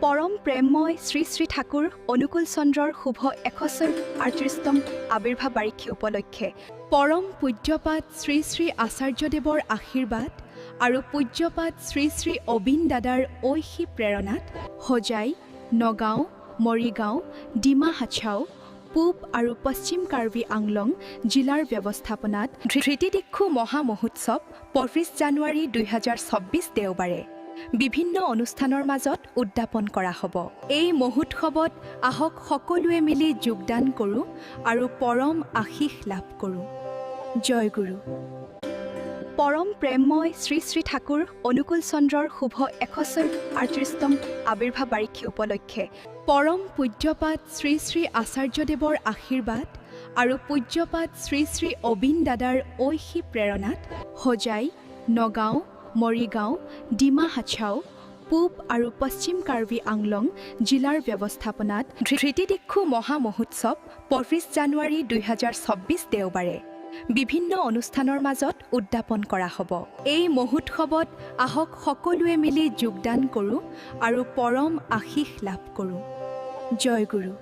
পৰম প্ৰেমময় শ্ৰী শ্ৰী ঠাকুৰ অনুকূল চন্দ্ৰৰ শুভ ১৩৮তম আৱিৰ্ভাৱ বাৰ্ষিকী উপলক্ষে পৰম পূজ্যপাত শ্ৰী শ্ৰী আচাৰ্যদেৱৰ আশীৰ্বাদ আৰু পূজ্যপাত শ্ৰী শ্ৰী অবিন দাদাৰ ঐশী প্ৰেৰণাত হোজাই, নগাঁও, মৰিগাঁও, ডিমা হাছাও, পূব আৰু পশ্চিম কাৰ্বি আংলং জিলাৰ ব্যৱস্থাপনাত ধৃতিদিক্ষু মহা মহোৎসৱ ২৫ জানুৱাৰী ২০২৪ দেওবাৰে বিভিন্ন অনুষ্ঠানৰ মাজত উদযাপন কৰা হ'ব। এই মহোৎসৱত আহক সকলোৱে মিলি যোগদান কৰোঁ আৰু পৰম আশীষ লাভ কৰোঁ। জয় গুৰু। পৰম প্ৰেমময় শ্ৰী শ্ৰী ঠাকুৰ অনুকূল চন্দ্ৰৰ শুভ ১৩৮তম আৱিৰ্ভাৱ বাৰ্ষিকী উপলক্ষে পৰম পূজ্যপাত শ্ৰী শ্ৰী আচাৰ্যদেৱৰ আশীৰ্বাদ আৰু পূজ্যপাত শ্ৰী শ্ৰী অবিন দাদাৰ ঐশী প্ৰেৰণাত হোজাই, নগাঁও, মৰিগাঁও, ডিমা হাছাও, পূব আৰু পশ্চিম কাৰ্বি আংলং জিলাৰ ব্যৱস্থাপনাত ধৃতিদিক্ষু মহা মহোৎসৱ ২৫ জানুৱাৰী ২০২৪ দেওবাৰে বিভিন্ন অনুষ্ঠানৰ মাজত উদযাপন কৰা হ'ব। এই মহোৎসৱত আহক সকলোৱে মিলি যোগদান কৰোঁ আৰু পৰম আশীষ লাভ কৰোঁ। জয় গুৰু।